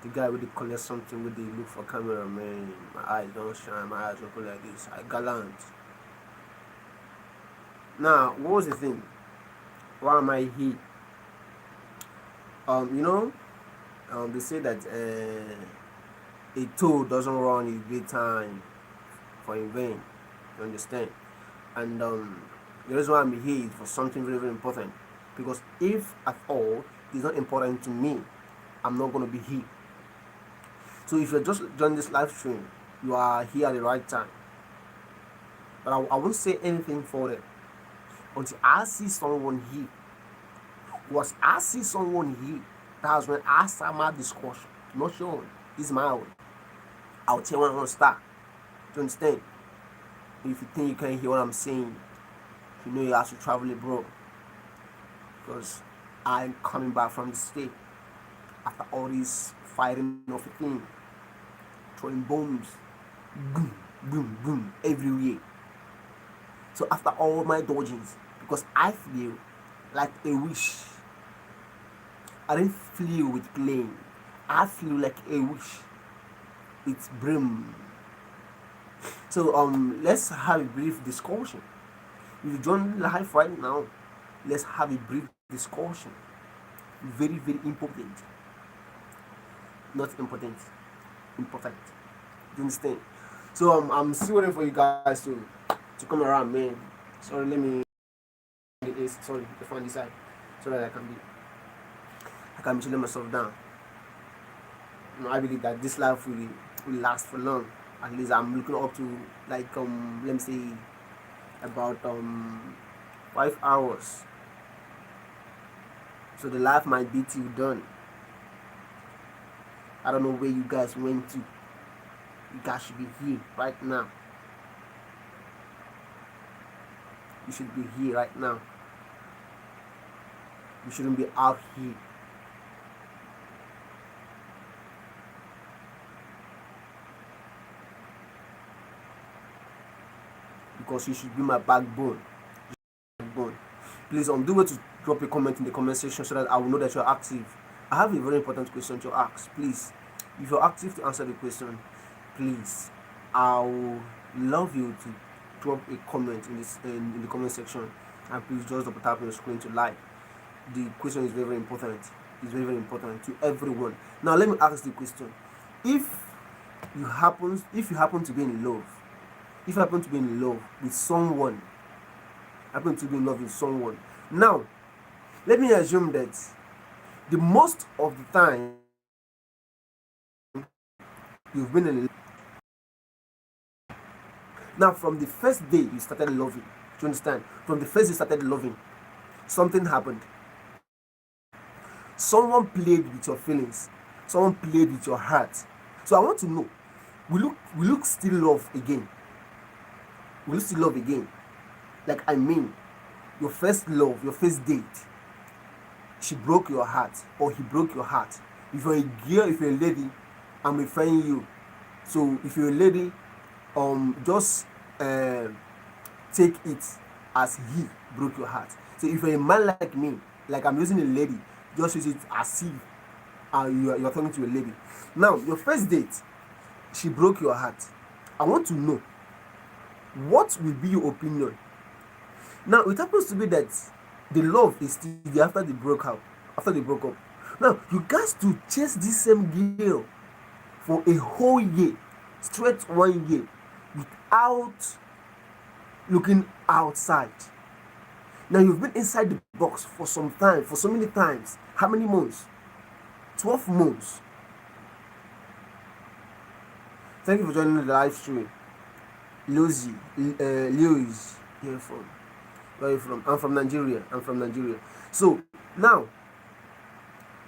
The guy with the collect something with the look for camera, man. My eyes don't shine, my eyes don't go like this. I gallant. Now, what was the thing? Why am I here? You know, they say that a toad doesn't run in daytime for in vain. You understand? And the reason why I'm here is for something very, very important. Because if at all it's not important to me, I'm not going to be here. So if you're just joining this live stream, you are here at the right time. But I won't say anything for it until I see someone here. Once I see someone here, that's when I start my discussion. Not your own. It's my own. I'll tell when I want to start. Do you understand? If you think you can't hear what I'm saying, you know you have to travel it, bro. Because I'm coming back from the state after all this fighting of a thing, throwing bombs, boom, boom, boom, everywhere. So after all my dodgings, because I feel like a wish. I didn't feel with claim. I feel like a wish. It's brim. So let's have a brief discussion. If you join live right now, let's have a brief discussion. Very, very important. Not important. Important. Do you understand? So I'm still waiting for you guys to come around, man. Sorry, let me sorry, the phone this side. So that I can be chilling myself down. You know, I believe that this life will last for long. At least I'm looking up to like let me say about 5 hours. So the life might be till done. I don't know where you guys went to. You guys should be here right now. You should be here right now. You shouldn't be out here. Because you should be my backbone. Please do well to drop a comment in the comment section so that I will know that you're active. I have a very important question to ask. Please, if you're active to answer the question, please, I'll love you to drop a comment in the comment section, and please just double tap on your screen to like. The question is very, very important. It's very, very important to everyone. Now let me ask the question: if you happen to be in love, if you happen to be in love with someone, now let me assume that the most of the time you've been in love. Now from the first day you started loving, do you understand? From the first day you started loving, something happened. Someone played with your feelings. Someone played with your heart. So I want to know, will you still love again? Will you still love again? Like, I mean, your first love, your first date, she broke your heart or he broke your heart. If you're a girl, if you're a lady, I'm referring you. So if you're a lady, just take it as he broke your heart. So if you're a man like me, like I'm using a lady, just use it as if you're talking to a lady. Now, your first date, she broke your heart. I want to know, what will be your opinion? Now, it happens to be that the love is still there after they broke up. Now, you guys to chase this same girl for a whole year, straight 1 year, without looking outside. Now, you've been inside the box for some time, for so many times. How many months? 12 months. Thank you for joining the live stream. Lewis, here from. Where are you from? I'm from Nigeria. So now,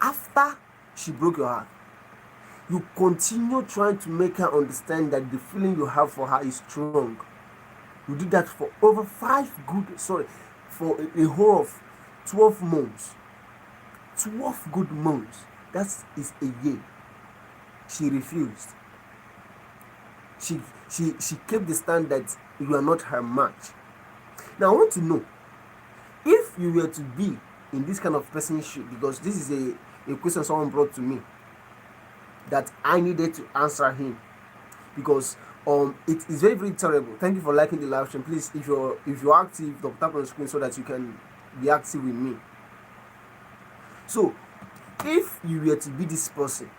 after she broke your heart, you continue trying to make her understand that the feeling you have for her is strong. You did that for over for a whole of 12 months. 12 good months. That is a year. She refused. She kept the stand that you are not her match. Now I want to know, if you were to be in this kind of person's shoe, because this is a question someone brought to me. that I needed to answer him, because it is very very terrible. Thank you for liking the live stream. Please, if you're active, tap on the screen so that you can be active with me. So if you were to be this person,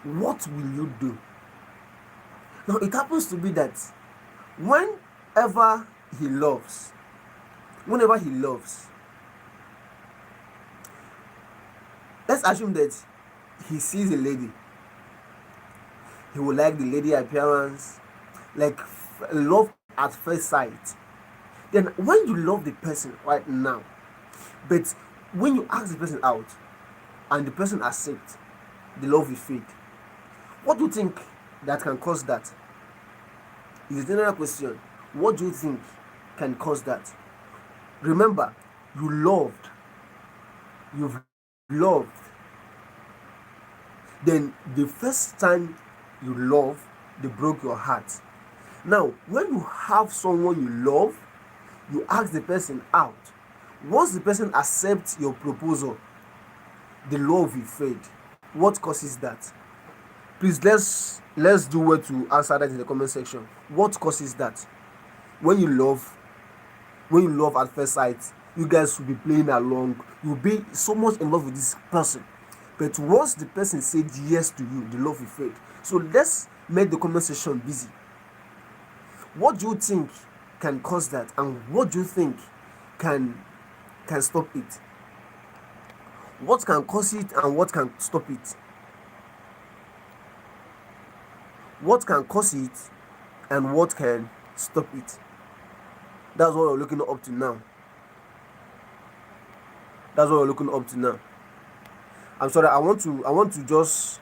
what will you do? Now it happens to be that whenever he loves whenever he loves let's assume that he sees a lady, he will like the lady appearance, like love at first sight. Then when you love the person right now, but when you ask the person out and the person accepts, the love will fade. What do you think that can cause that? Is a general question. What do you think can cause that? Remember, you've loved. Then the first time you love, they broke your heart. Now, when you have someone you love, you ask the person out. Once the person accepts your proposal, the love will fade. What causes that? Please, let's do well to answer that in the comment section. What causes that? When you love at first sight, you guys will be playing along, you'll be so much in love with this person, but once the person said yes to you, the love will fade. So let's make the comment section busy. What do you think can cause that, and what do you think can stop it? What can cause it and what can stop it? What can cause it and what can stop it? That's what we're looking up to now. I'm sorry, I want to just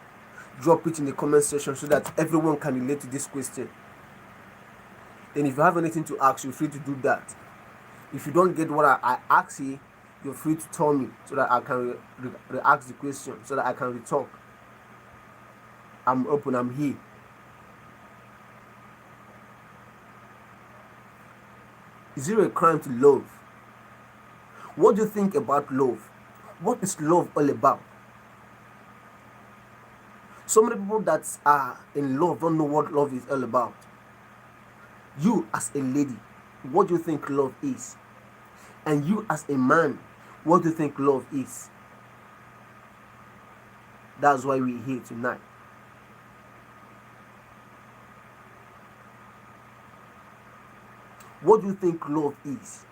drop it in the comment section so that everyone can relate to this question. Then if you have anything to ask, you're free to do that. If you don't get what I ask you, you're free to tell me so that I can re-ask the question, so that I can re-talk. I'm open, I'm here. Is it a crime to love? What do you think about love? What is love all about? So many people that are in love don't know what love is all about. You as a lady, what do you think love is? And you as a man, what do you think love is? That's why we're here tonight. What do you think love is?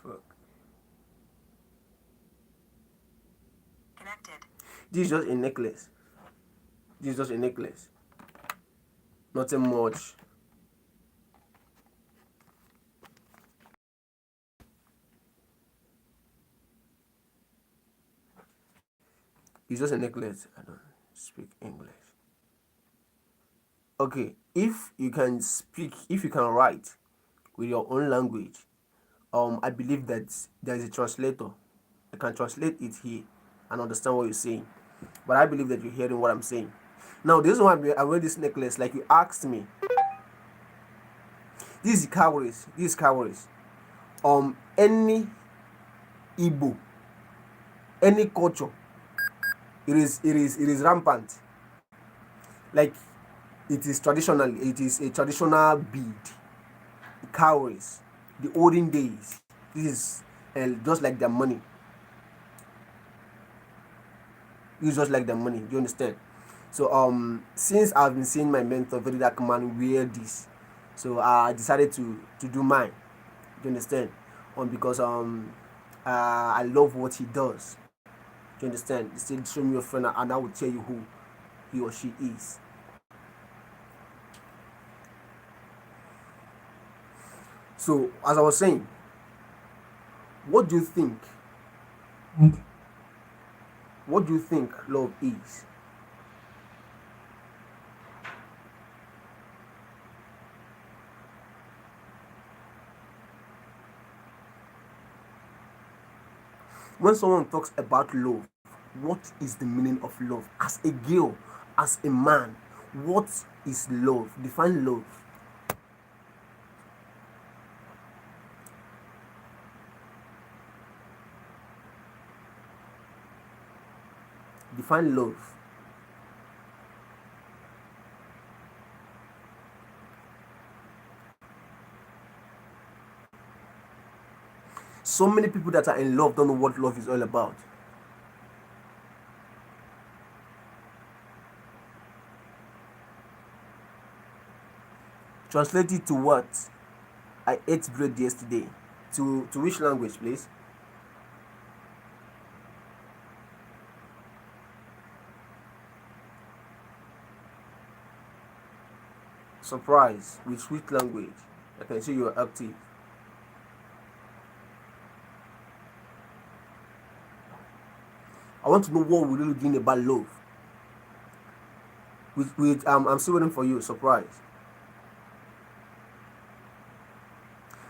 Fuck. Connected. This is just a necklace. Nothing much. It's just a necklace. I don't speak English. Okay, if you can write with your own language, I believe that there is a translator. I can translate it here and understand what you're saying. But I believe that you're hearing what I'm saying. Now, this is why I wear this necklace. Like you asked me, this is cowries. Any Igbo, any culture, it is rampant. Like it is a traditional bead. Cowries, the olden days. This is just like their money. It's just like the money. Do you understand? So since I've been seeing my mentor, very dark man, wear this, so I decided to do mine. Do you understand? Because I love what he does. Do you understand? He said, "Show me your friend, and I will tell you who he or she is." So as I was saying, what do you think? What do you think love is? When someone talks about love, what is the meaning of love? As a girl, as a man, what is love? Define love. Define love. So many people that are in love don't know what love is all about. Translate it to what? I ate bread yesterday. To which language, please? Surprise. With which language? I can see you are active. I want to know what we're really doing about love. I'm still waiting for you. Surprise.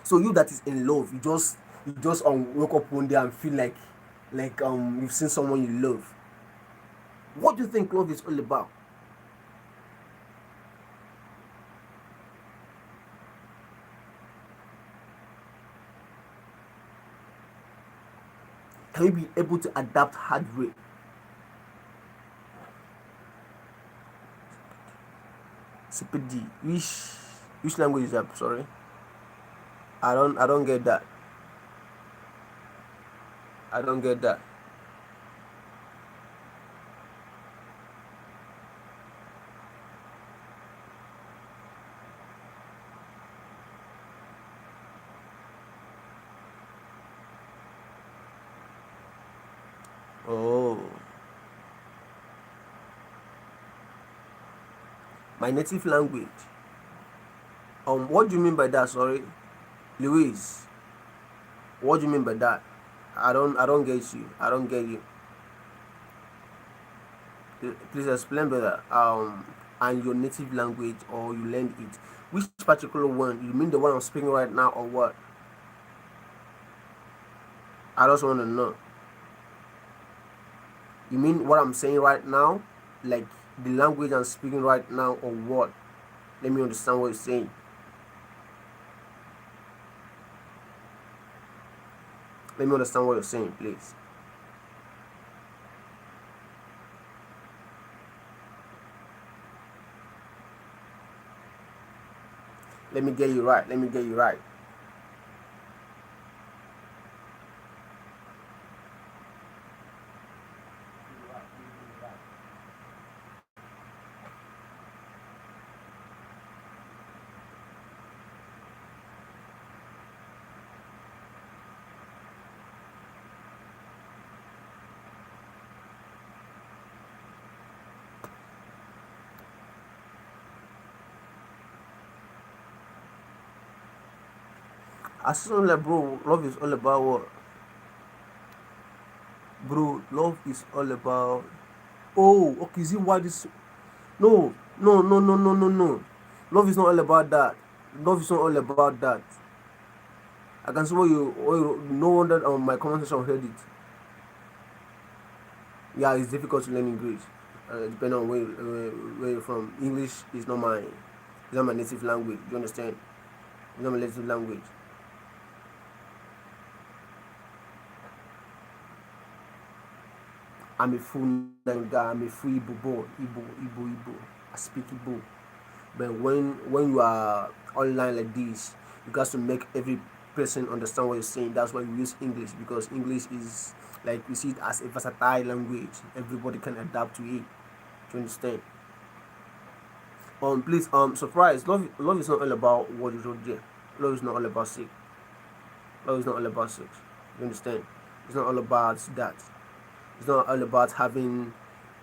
So you that is in love, you just wake up one day and feel like you've seen someone you love. What do you think love is all about? Can you be able to adapt hard way? CPD. Which language is that? Sorry. I don't get that. I don't get that. Oh, my native language. What do you mean by that? Sorry, Louise. What do you mean by that? I don't get you. I don't get you. Please explain better. And your native language, or you learned it. Which particular one? You mean the one I'm speaking right now, or what? I just want to know. You mean what I'm saying right now, like the language I'm speaking right now, or what? Let me understand what you're saying. Let me understand what you're saying, please. Let me get you right. Let me get you right. As soon like bro, love is all about what? Bro, love is all about. Oh, okay. See why this? No, no, no, no, no, no, no. Love is not all about that. Love is not all about that. I can see what you no wonder my conversation heard it. Yeah, it's difficult to learn English. Depending on where you're from. English is not my native language. You understand? It's not my native language. I'm a full Nigerian guy. I'm a full Igbo boy. Igbo. I speak Igbo. But when you are online like this, you got to make every person understand what you're saying. That's why we use English, because English is like we see it as a versatile language. Everybody can adapt to it. To understand. Please, surprise. Love is not all about what you told there. Love is not all about sex. Love is not all about sex. You understand? It's not all about that. It's not all about having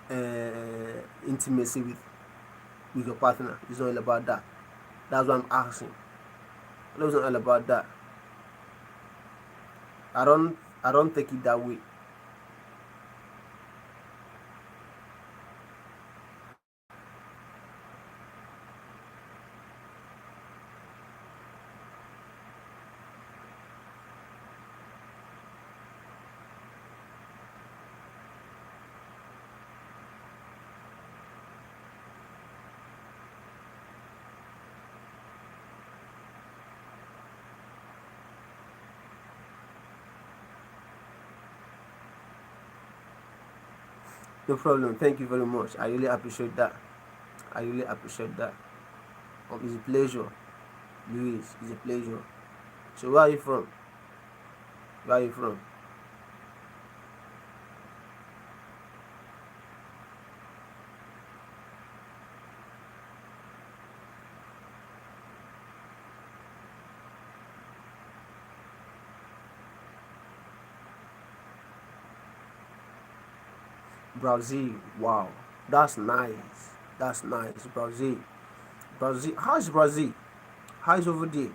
intimacy with your partner. It's not all about that. That's what I'm asking. Love is not all about that. I don't take it that way. No problem. Thank you very much. I really appreciate that. I really appreciate that. It's a pleasure, Luis. It's a pleasure. So where are you from? Where are you from? Brazil. Wow, that's nice. That's nice. Brazil. Brazil. How is Brazil? How is over there?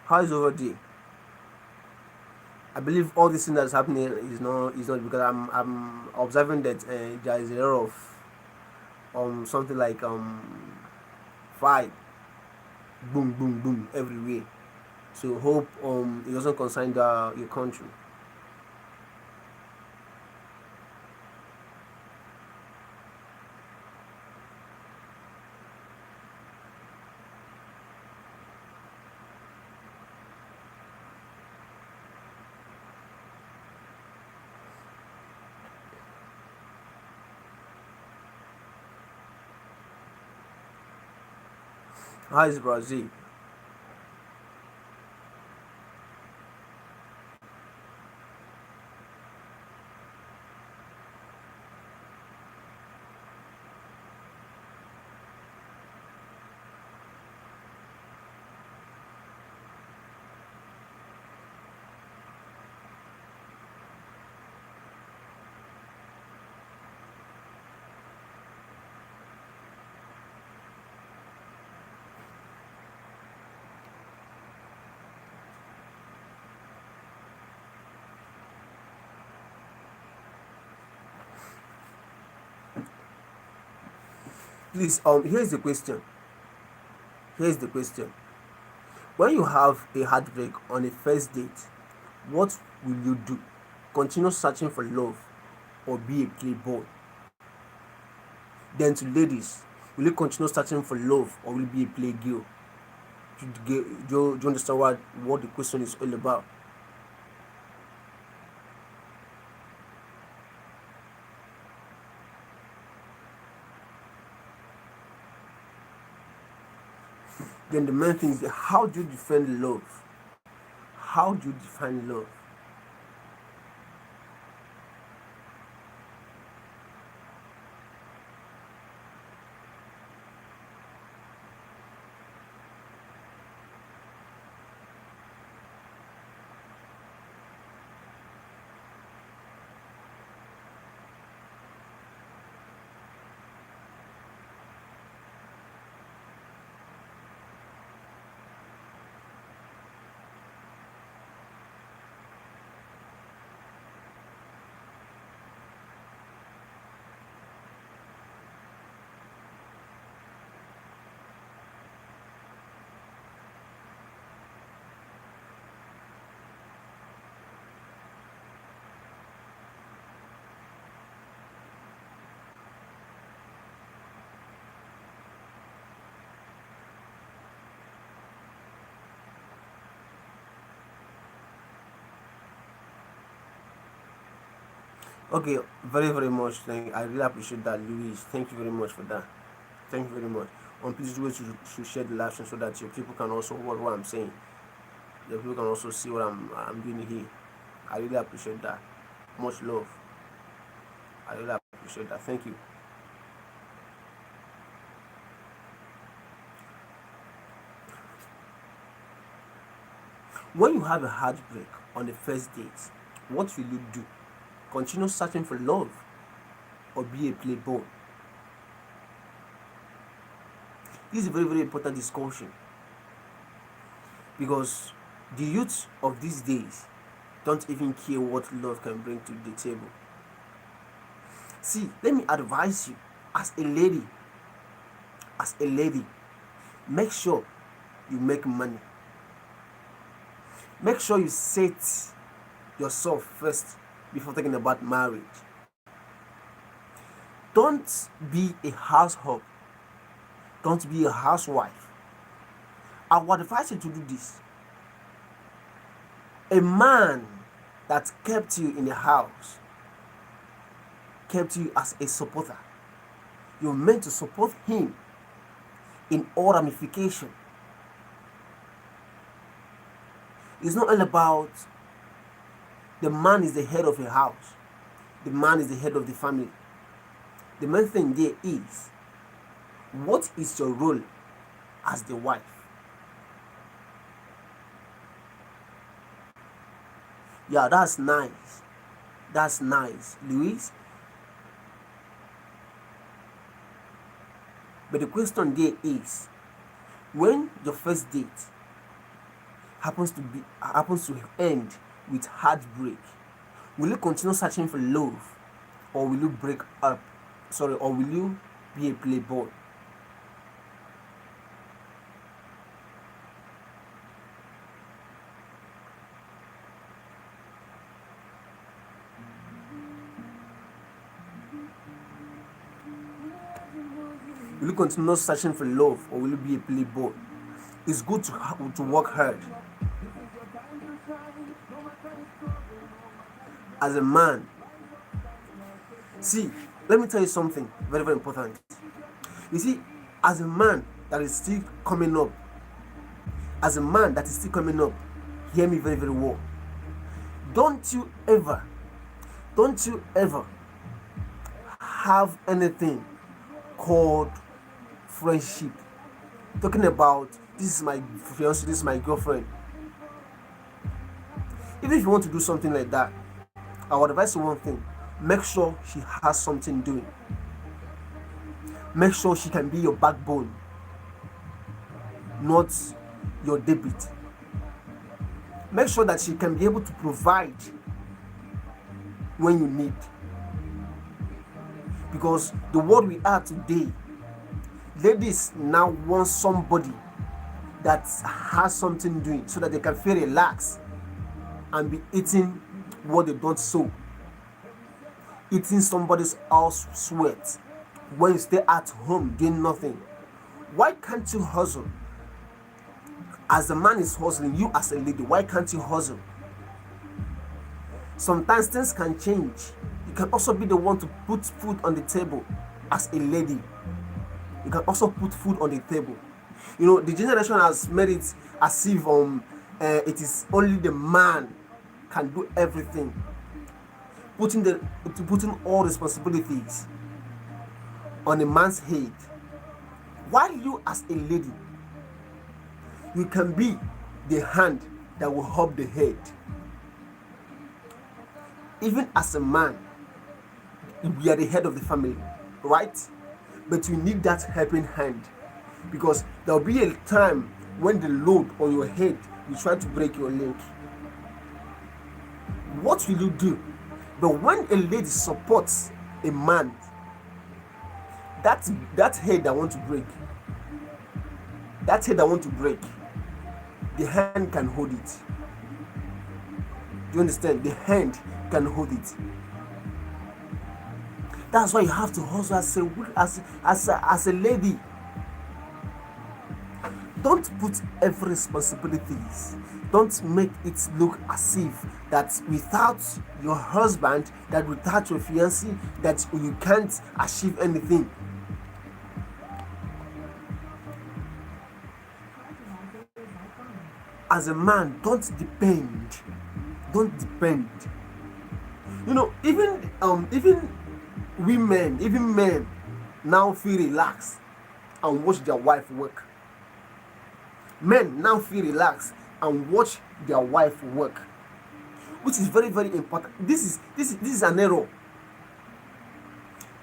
How is over there? I believe all this thing that's happening is not because I'm observing that there is a lot of something like fight, boom boom boom everywhere. So hope it doesn't concern your country. How is Brazil? Please, here's the question. Here's the question. When you have a heartbreak on a first date, what will you do? Continue searching for love or be a playboy? Then to ladies, will you continue searching for love or will you be a play girl? Do you understand what the question is all about? Then the main thing is how do you define love? How do you define love? Okay, very very much. I really appreciate that, Luis. Thank you very much for that. Thank you very much. Please do it to share the live stream so that your people can also what I'm saying. Your people can also see what I'm doing here. I really appreciate that. Much love. I really appreciate that. Thank you. When you have a heartbreak on the first date, what will you do? Continue searching for love or be a playboy? This is a very very important discussion because the youth of these days don't even care what love can bring to the table. See, let me advise you as a lady, make sure you make money. Make sure you set yourself first before thinking about marriage. Don't be a household. Don't be a housewife. I would advise you to do this. A man that kept you in the house, kept you as a supporter. You're meant to support him in all ramification. It's not all about the man is the head of a house. The man is the head of the family. The main thing there is, what is your role as the wife? Yeah, that's nice. That's nice, Louise. But the question there is, when your first date happens to end with heartbreak, will you continue searching for love, or will you break up? Or will you be a playboy? Will you continue searching for love, or will you be a playboy? It's good to work hard. As a man, see, let me tell you something very, very important. You see, as a man that is still coming up, hear me very, very well. Don't you ever have anything called friendship. Talking about, this is my fiance, this is my girlfriend. Even if you want to do something like that, I would advise you one thing: make sure she has something doing. Make sure she can be your backbone, not your debit. Make sure that she can be able to provide when you need. Because the world we are today, ladies now want somebody that has something doing, so that they can feel relaxed and be eating what they don't sow. Eating somebody's house sweat when you stay at home doing nothing. Why can't you hustle? As a man is hustling, you as a lady, why can't you hustle? Sometimes things can change. You can also be the one to put food on the table as a lady. You can also put food on the table. You know, the generation has made it as if it is only the man can do everything, putting all responsibilities on a man's head. While you as a lady, you can be the hand that will hold the head. Even as a man, we are the head of the family, right? But you need that helping hand, because there will be a time when the load on your head will try to break your leg. What will you do? But when a lady supports a man, that head that want to break, the hand can hold it. Do you understand? The hand can hold it. That's why you have to hustle as a lady. Don't put every responsibilities. Don't make it look as if that without your husband, that without your fiancé, that you can't achieve anything. As a man, don't depend. You know, even men now feel relaxed and watch their wife work. Men now feel relaxed and watch their wife work, which is very, very important. This is an error.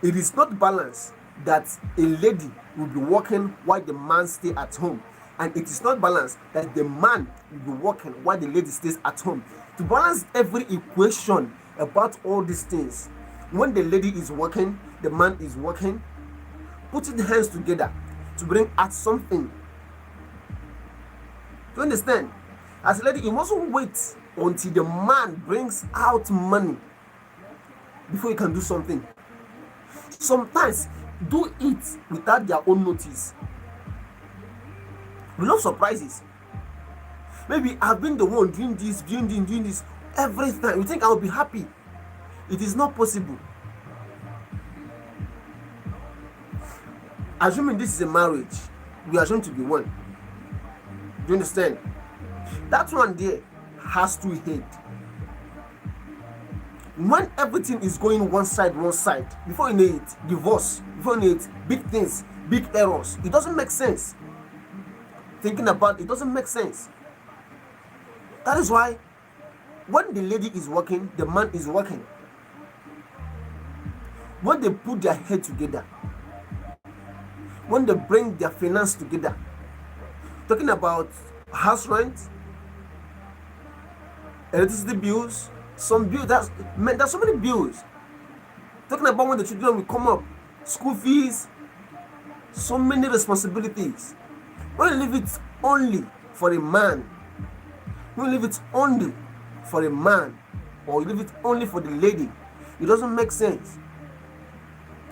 It is not balanced that a lady will be working while the man stays at home, and it is not balanced that the man will be working while the lady stays at home. To balance every equation about all these things, when the lady is working, the man is working, putting hands together to bring out something. Do you understand? As a lady, you mustn't wait until the man brings out money before you can do something. Sometimes do it without their own notice. We love surprises. Maybe I've been the one doing this. every time. You think I will be happy. It is not possible. Assuming this is a marriage, we are going to be one. Do you understand? That one there has to hate. When everything is going one side, before you know it, divorce, before you know it, big things, big errors. It doesn't make sense. Thinking about it doesn't make sense. That is why when the lady is working, the man is working. When they put their head together, when they bring their finance together, talking about house rent, electricity bills, some bills, there's so many bills. Talking about when the children will come up, school fees, so many responsibilities. When you leave it only for a man, when you leave it only for a man, or you leave it only for the lady, it doesn't make sense.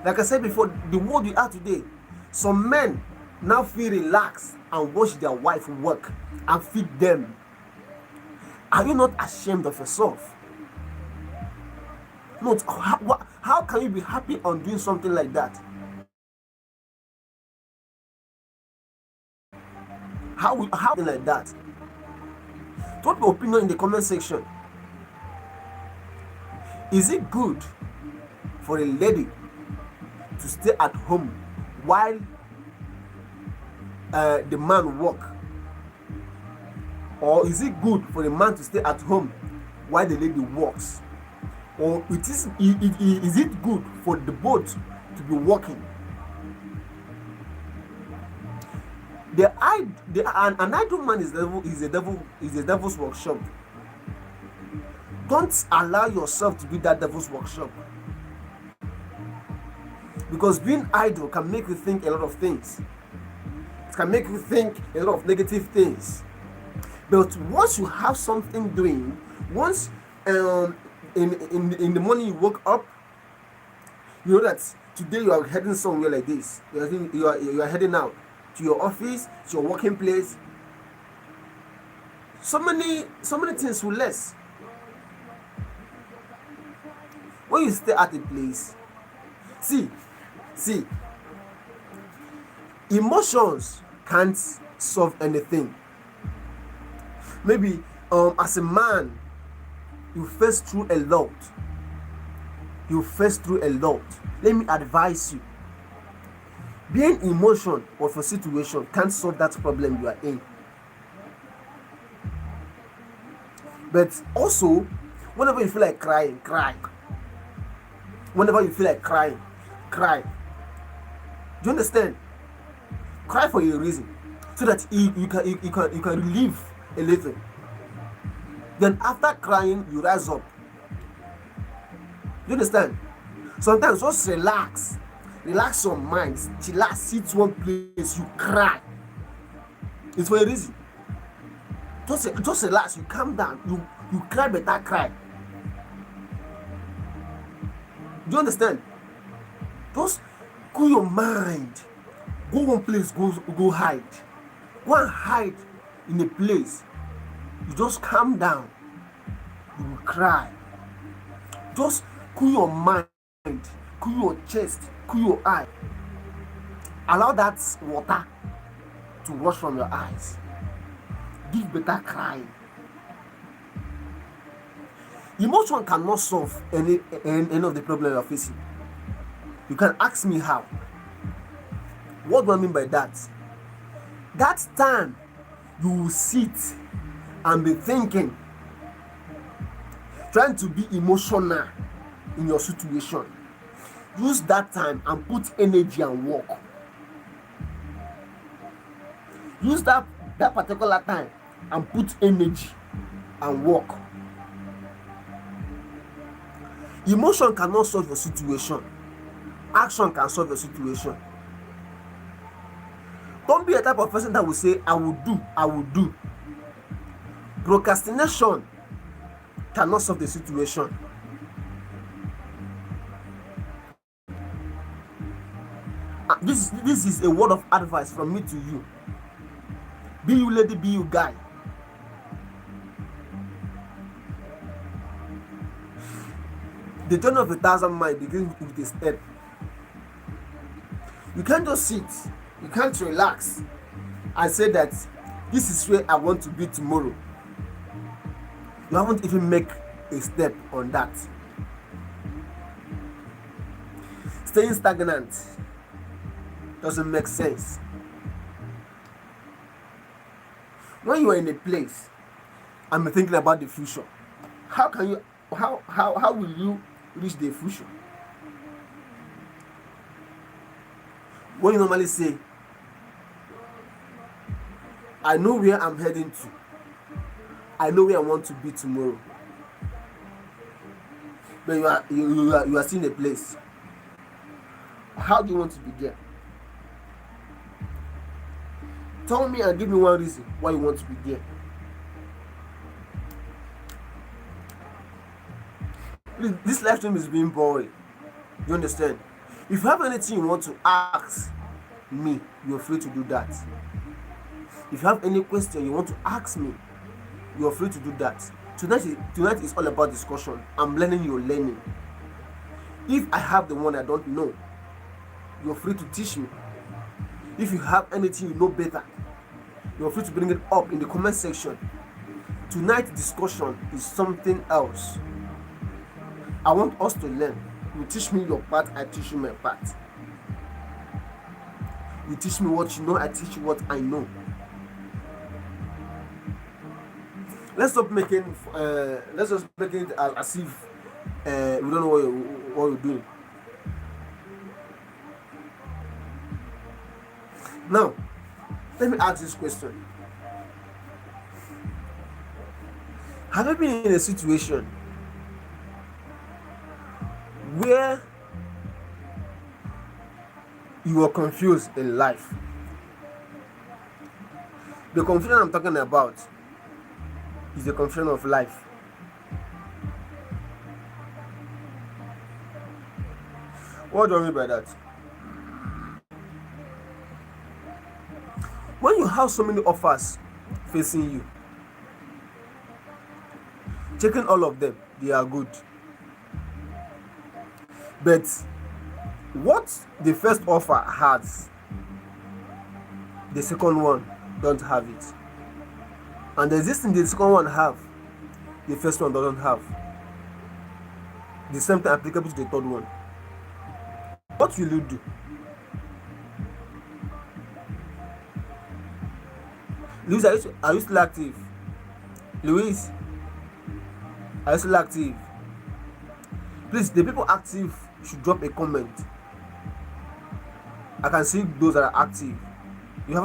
Like I said before, the world we are today, some men now feel relaxed and watch their wife work and feed them. Are you not ashamed of yourself? Not how can you be happy on doing something like that? How like that? Drop your opinion in the comment section. Is it good for a lady to stay at home while the man work? Or is it good for the man to stay at home while the lady works? Or is it good for the both to be working? An idle man is a devil's workshop. Don't allow yourself to be that devil's workshop, because being idle can make you think a lot of things. It can make you think a lot of negative things. But once you have something doing, once in the morning you woke up, you know that today you are heading somewhere like this. You are heading out to your office, to your working place. So many things will less. When you stay at a place, see, emotions can't solve anything. Maybe as a man, you face through a lot. Let me advise you. Being emotion of a situation can't solve that problem you are in. But also, whenever you feel like crying, cry. Whenever you feel like crying, cry. Do you understand? Cry for a reason, so that you can relieve a little. Then after crying, you rise up. You understand? Sometimes just relax your mind, chillax, sit one place, you cry. It's for a reason. Just relax, you calm down, you cry, better cry. Do you understand? Just cool your mind. Go one place, go hide. Go and hide in a place. You just calm down. You will cry. Just cool your mind, cool your chest, cool your eye. Allow that water to wash from your eyes. Give better crying. Emotion cannot solve any of the problem you're facing. You can ask me how. What do I mean by that? That time you will sit and be thinking, trying to be emotional in your situation. Use that time and put energy and work. Use that particular time and put energy and work. Emotion cannot solve your situation. Action can solve your situation. Don't be a type of person that will say, I will do. Procrastination cannot solve the situation. This is a word of advice from me to you. Be you lady, be you guy. The journey of 1,000 miles begins with a step. You can't just sit, you can't relax and say that this is where I want to be tomorrow. You haven't even make a step on that. Staying stagnant doesn't make sense. When you are in a place and you're thinking about the future, how will you reach the future? When you normally say, I know where I'm heading to, I know where I want to be tomorrow, but you are still in a place. How do you want to be there? Tell me and give me one reason why you want to be there. This live stream is being boring. You understand? If you have anything you want to ask me, you're free to do that. If you have any question you want to ask me, you're free to do that. Tonight is all about discussion. I'm learning, you're learning. If I have the one I don't know, you're free to teach me. If you have anything you know better, you're free to bring it up in the comment section. Tonight's discussion is something else. I want us to learn. You teach me your part, I teach you my part. You teach me what you know, I teach you what I know. Let's stop making let's just make it as if we don't know what you're doing. Now, let me ask this question. Have you been in a situation where you were confused in life? The confusion I'm talking about is the confusion of life. What do I mean by that? When you have so many offers facing you, checking all of them, they are good. But what the first offer has, the second one don't have it. And there's this thing the second one have, the first one doesn't have. The same thing applicable to the third one. What will you do? Luis, are you still active? Luis, are you still active? Please, the people active should drop a comment. I can see those that are active. If you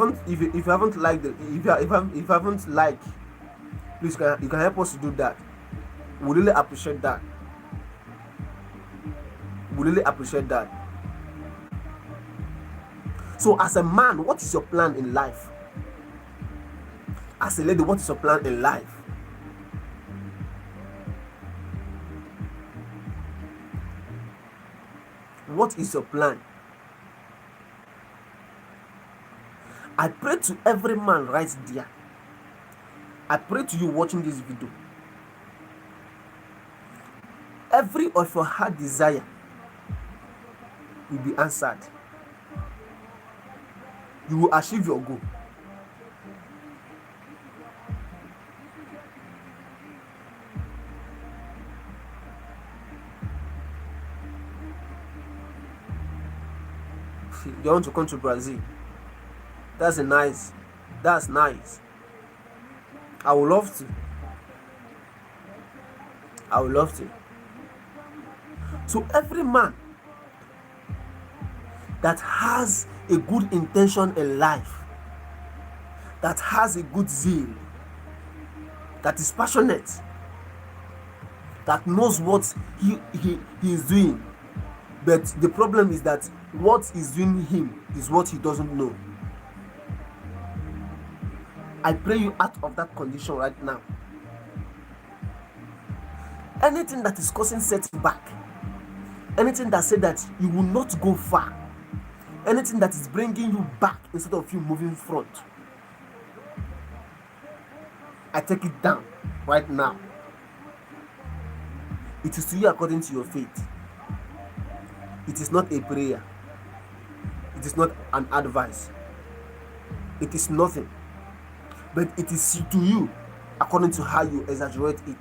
haven't liked it, if you haven't liked, please you can help us to do that. We really appreciate that. We really appreciate that. So, as a man, what is your plan in life? As a lady, what is your plan in life? What is your plan? I pray to every man right there. I pray to you watching this video. Every of your heart desire will be answered. You will achieve your goal. You want to come to Brazil? That's nice. I would love to. So every man that has a good intention in life, that has a good zeal, that is passionate, that knows what he is doing, but the problem is that what is doing him is what he doesn't know. I pray you out of that condition right now. Anything that is causing setback, anything that said that you will not go far, anything that is bringing you back instead of you moving front, I take it down right now. It is to you according to your faith. It is not a prayer. It is not an advice. It is nothing. But it is to you according to how you exaggerate it.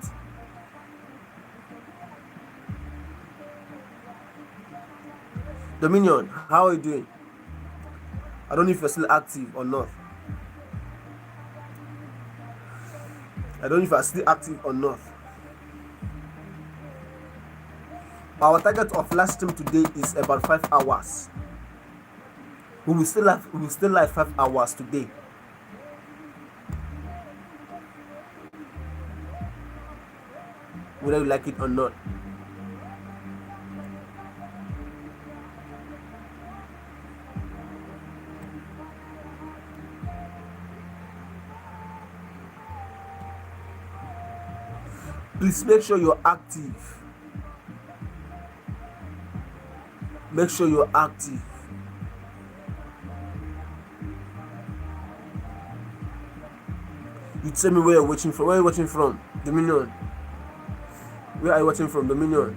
Dominion, how are you doing? I don't know if you're still active or not. I don't know if you're still active or not. Our target of last stream today is about 5 hours. We will still live 5 hours today. Whether you like it or not. Please make sure you're active. Make sure you're active. You tell me where you're watching from. Where are you watching from? Dominion. Where are you watching from? Dominion.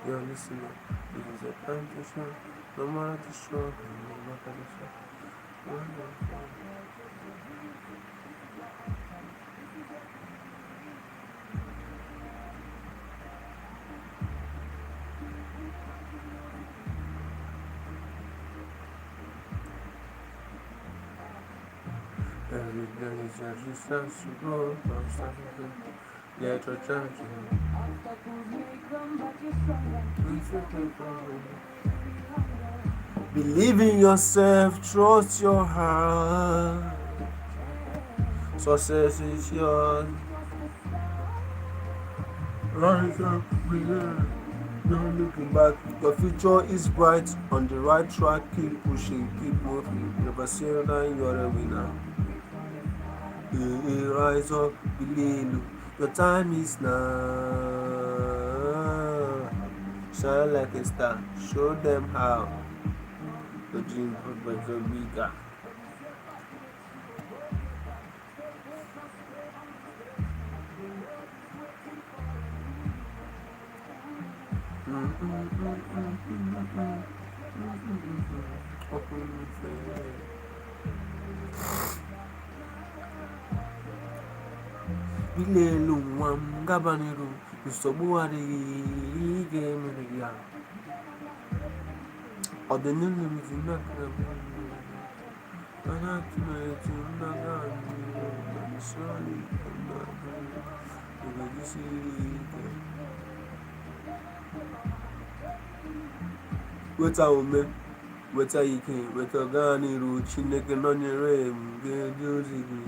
You're listening. This is a time to show. No matter the struggle, no matter the struggle. Every day is a distance to go. I'm starting to get your chance. Believe in yourself, trust your heart. Success is yours. Rise up, no looking back. Your future is bright, on the right track. Keep pushing, keep moving. Never say that you're a winner. Rise up, believe. Your time is now. Shine like a star. Show them how. The dream is bigger. Bilelu nwam gabanero nsogbu adịghị ga-emere ya ọdịnihu mezi n'aka mana atụmatụ nnaga anyị sọrọ na-egisi ike weta ume weta ike weta ọganiru Chineke nọnyere m ga-eji ozi gị.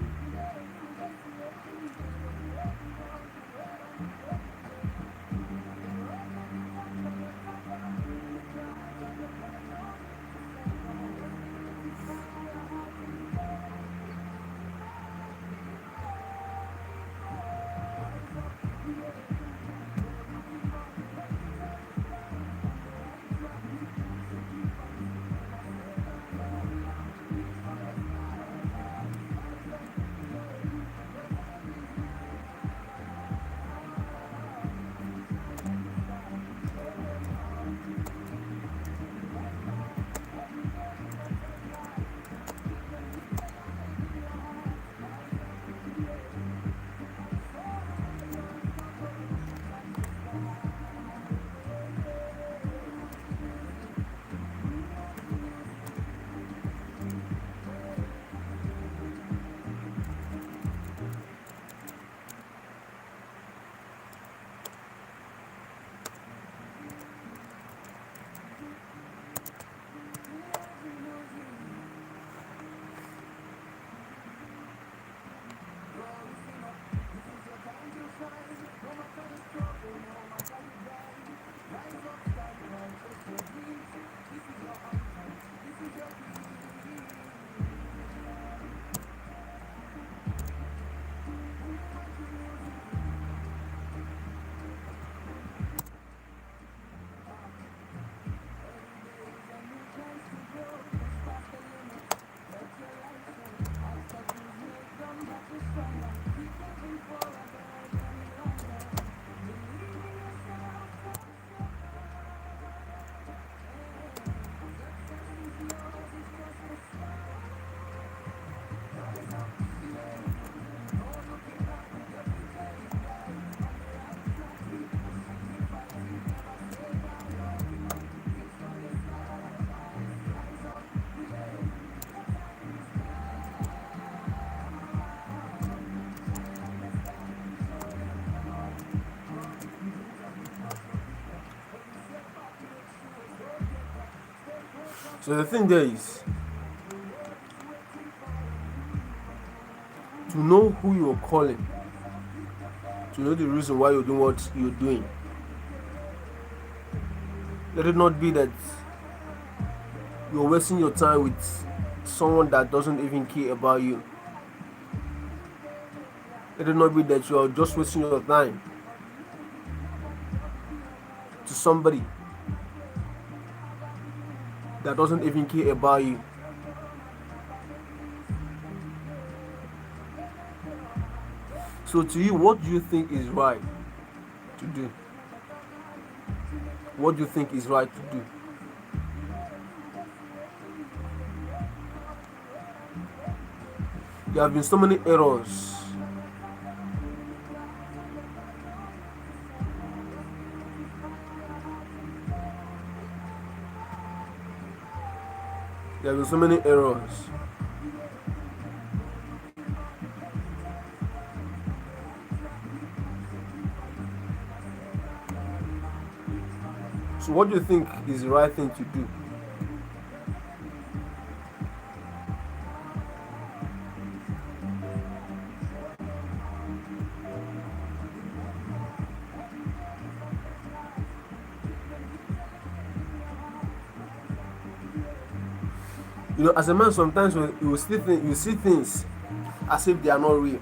So the thing there is to know who you're calling, to know the reason why you're doing what you're doing. Let it not be that you're wasting your time with someone that doesn't even care about you. Let it not be that you are just wasting your time to somebody that doesn't even care about you. So to you, what do you think is right to do? What do you think is right to do? There have been so many errors. There have been so many errors. So what do you think is the right thing to do? You know, as a man, sometimes when you see things as if they are not real.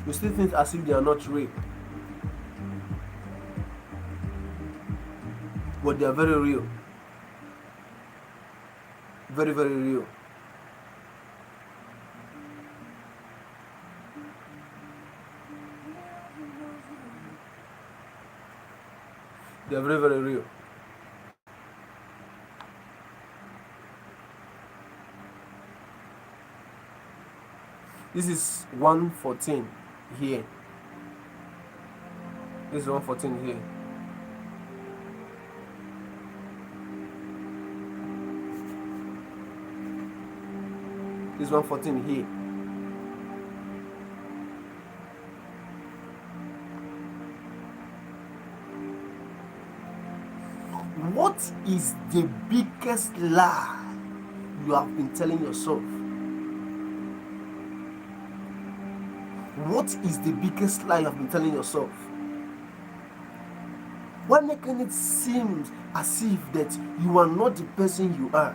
You see things as if they are not real, but they are very real, very very real. They are very very real. This is 114 here. This is 114 here. This is 114 here. What is the biggest lie you have been telling yourself? What is the biggest lie you have been telling yourself? Why making it seem as if that you are not the person you are?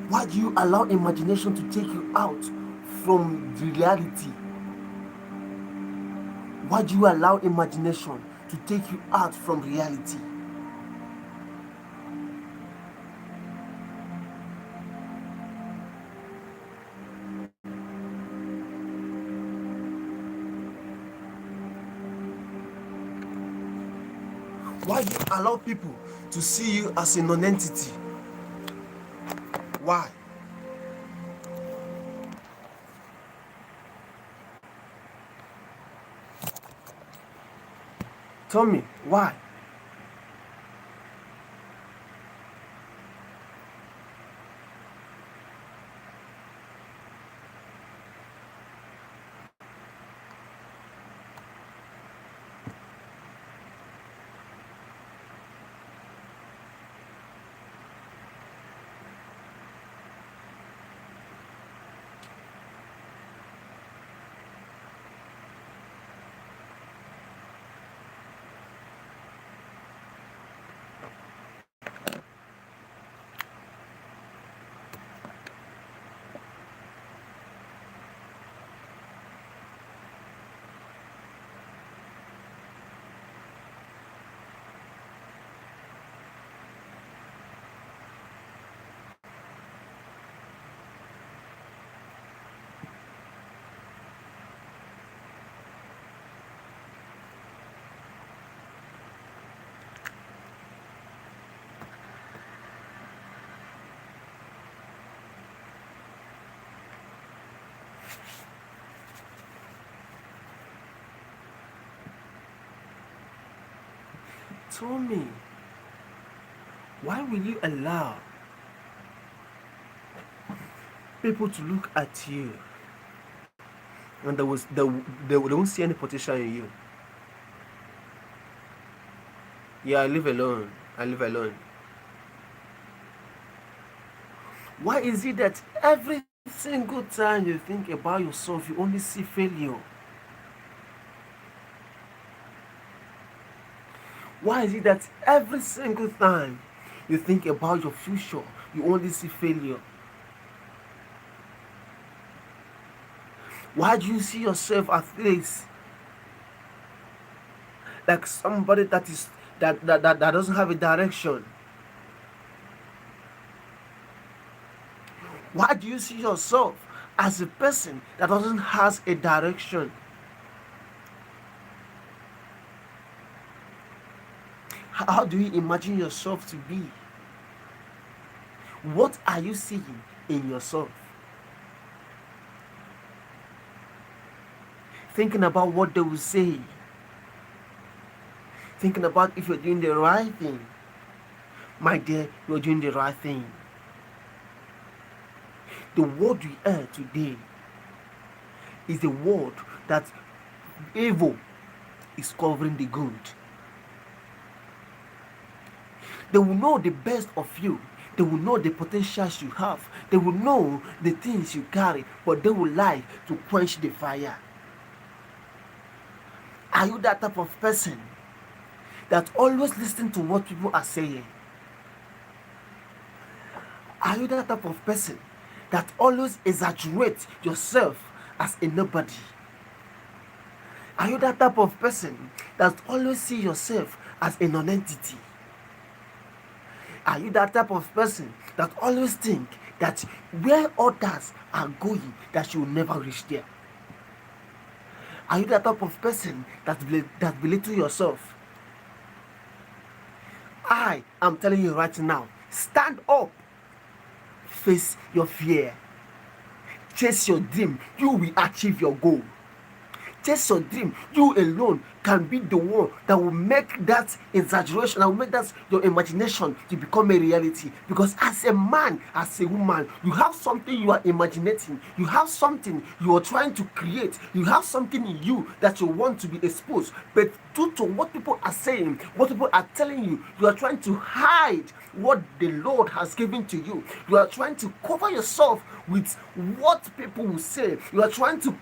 Why do you allow imagination to take you out from the reality? Why do you allow imagination to take you out from reality? Why do you allow people to see you as a non-entity? Why? Tell me, why? Tell me, why will you allow people to look at you and they won't see any potential in you? Yeah, I live alone. I live alone. Why is it that every single time you think about yourself, you only see failure? Why is it that every single time you think about your future, you only see failure? Why do you see yourself as this like somebody that doesn't have a direction? Why do you see yourself as a person that doesn't has a direction? How do you imagine yourself to be? What are you seeing in yourself? Thinking about what they will say. Thinking about if you're doing the right thing. My dear, you're doing the right thing. The word we heard today is the word that evil is covering the good. They will know the best of you. They will know the potentials you have. They will know the things you carry, but they will like to quench the fire. Are you that type of person that always listen to what people are saying? Are you that type of person that always exaggerate yourself as a nobody? Are you that type of person that always see yourself as a non-entity? Are you that type of person that always think that where others are going, that you will never reach there? Are you that type of person that belittle yourself? I am telling you right now, stand up, face your fear, chase your dream, you will achieve your goal. Chase your dream. You alone can be the one that will make that exaggeration, that will make that your imagination to become a reality. Because as a man, as a woman, you have something you are imagining. You have something you are trying to create. You have something in you that you want to be exposed. But due to what people are saying, what people are telling you, you are trying to hide what the Lord has given to you. You are trying to cover yourself with what people will say. You are trying to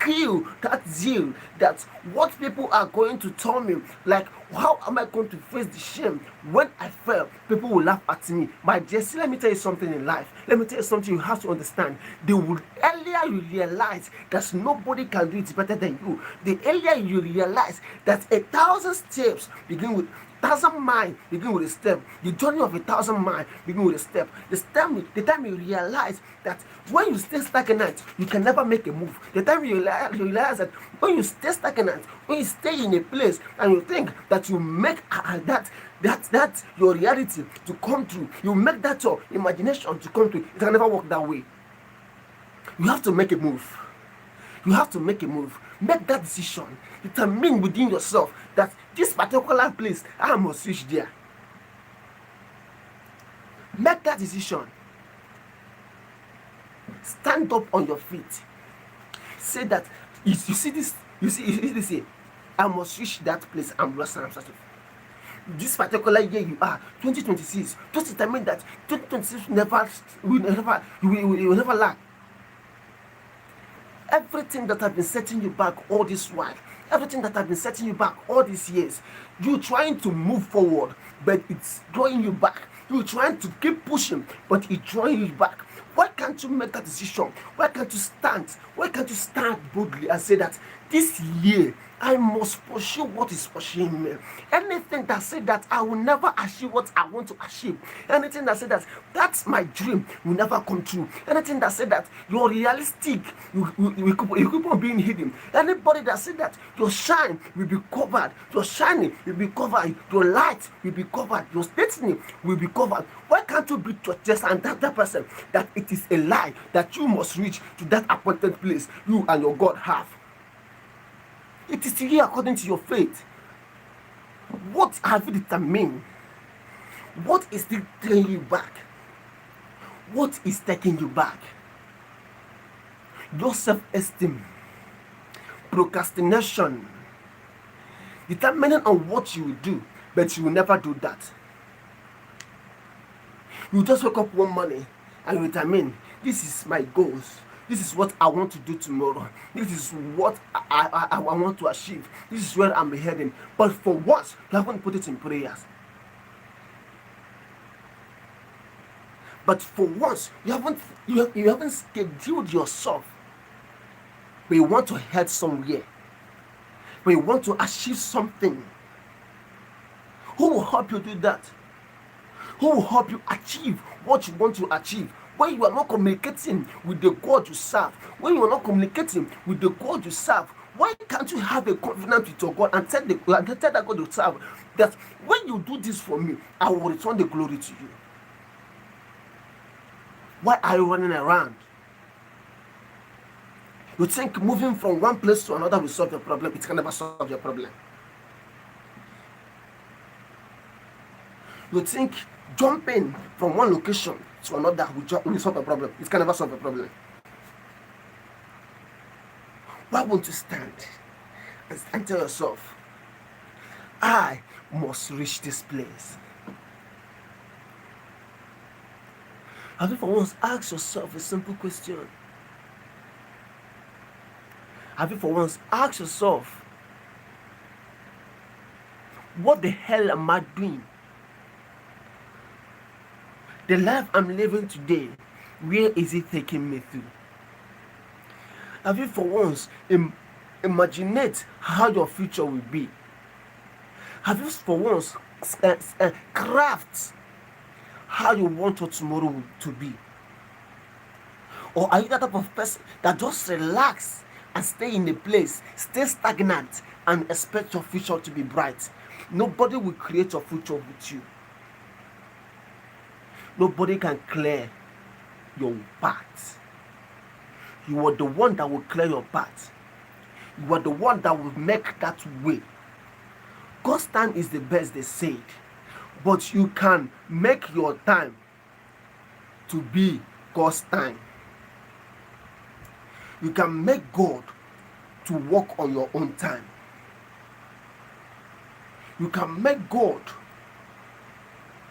kill that zeal, that what people are going to tell me, like how am I going to face the shame when I fail? People will laugh at me. My dear, see, let me tell you something in life. Let me tell you something you have to understand. The earlier you realize that nobody can do it better than you, the earlier you realize that 1,000 steps begin with 1,000 miles begin with a step. The journey of 1,000 miles begin with a step. The time you realize that when you stay stagnant, you can never make a move. The time you realize that when you stay stagnant, when you stay in a place and you think that you make that your reality to come true, you make that your imagination to come true, it can never work that way. You have to make a move. You have to make a move. Make that decision. Determine within yourself that this particular place, I must reach there. Make that decision. Stand up on your feet. Say that you see this. You see this here. I must reach that place. I'm lost and I'm satisfied. This particular year you are 2026. Just determine that 2026 you will never lack. Everything that has been setting you back all this while, everything that has been setting you back all these years, you trying to move forward, but it's drawing you back. You trying to keep pushing, but it's drawing you back. Why can't you make that decision? Why can't you stand? Why can't you stand boldly and say that this year I must pursue what is pursuing me? Anything that said that I will never achieve what I want to achieve, anything that said that that's my dream will never come true, anything that said that you're realistic, you keep on being hidden, anybody that said that your shine will be covered, your shining will be covered, your light will be covered, your destiny will be covered. Why can't you be just and that person that it is a lie that you must reach to that appointed place you and your God have? It is here according to your faith. What have you determined? What is still taking you back? What is taking you back? Low self-esteem, procrastination, determining on what you will do But you will never do that. You just wake up one morning and you determine, this is my goals. This is what I want to do tomorrow. This is what I want to achieve. This is where I'm heading. But for once, you haven't put it in prayers. But for once, you haven't scheduled yourself. But you want to head somewhere. But you want to achieve something. Who will help you do that? Who will help you achieve what you want to achieve? When you are not communicating with the God you serve, when you are not communicating with the God you serve, why can't you have a covenant with your God and tell that God you serve that when you do this for me, I will return the glory to you? Why are you running around? You think moving from one place to another will solve your problem? It can never solve your problem. You think jumping from one location to another will solve a problem? It can never solve a problem. Why won't you stand and tell yourself, I must reach this place? Have you for once asked yourself a simple question? Have you for once asked yourself, what the hell am I doing? The life I'm living today, where is it taking me through? Have you for once imagined how your future will be? Have you for once craft how you want your tomorrow to be? Or are you that type of person that just relax and stay in a place, stay stagnant and expect your future to be bright? Nobody will create your future with you. Nobody can clear your path. You are the one that will clear your path. You are the one that will make that way. God's time is the best, they said. But you can make your time to be God's time. You can make God to work on your own time. You can make God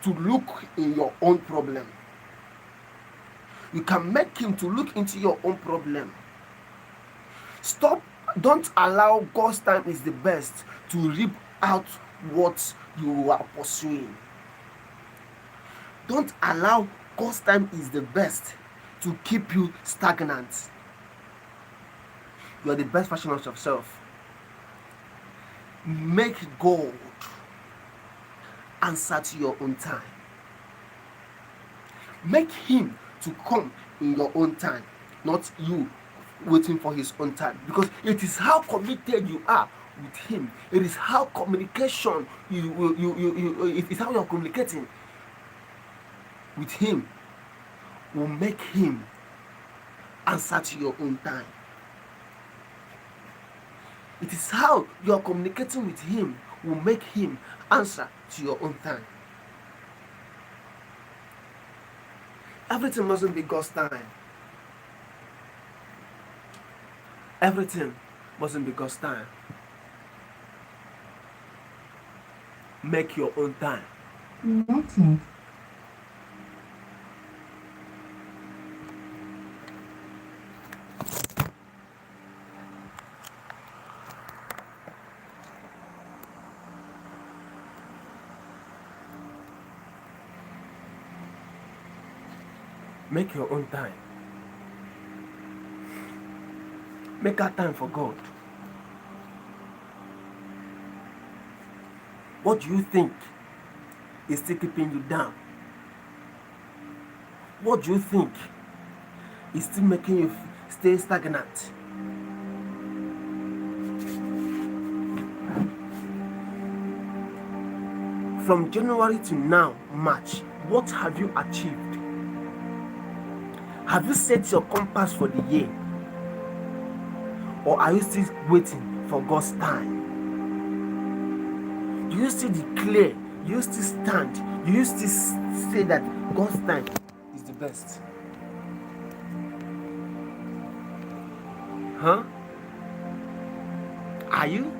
to look in your own problem. You can make him to look into your own problem. Don't allow God's time is the best to rip out what you are pursuing. Don't allow God's time is the best to keep you stagnant. You are the best version of yourself. Make God answer to your own time. Make him to come in your own time, not you waiting for his own time. Because it is how committed you are with him. It is how communication it is how you are communicating with him will make him answer to your own time. It is how you are communicating with him will make him answer to your own time. Everything mustn't be God's time. Everything mustn't be God's time. Make your own time. Network. Make your own time. Make that time for God. What do you think is still keeping you down? What do you think is still making you stay stagnant? From January to now, March, what have you achieved? Have you set your compass for the year? Or are you still waiting for God's time? Do you still declare? Do you still stand? Do you still say that God's time is the best? Huh? Are you?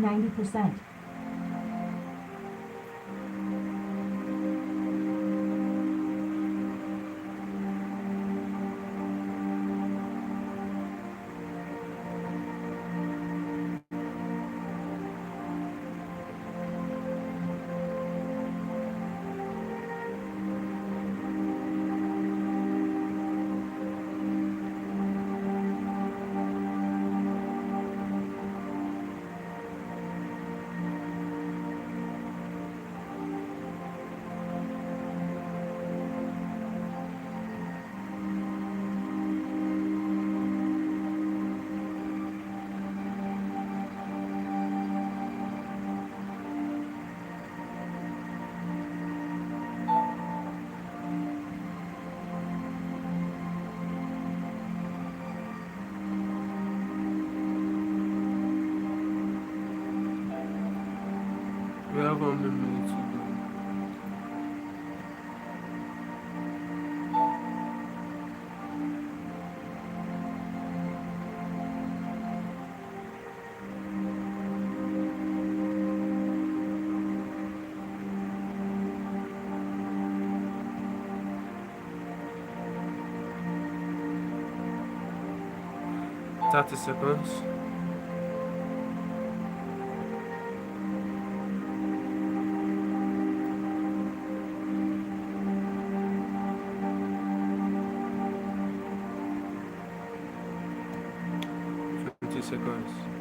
90%. We have 1 minute to go. 30 seconds. 20 seconds.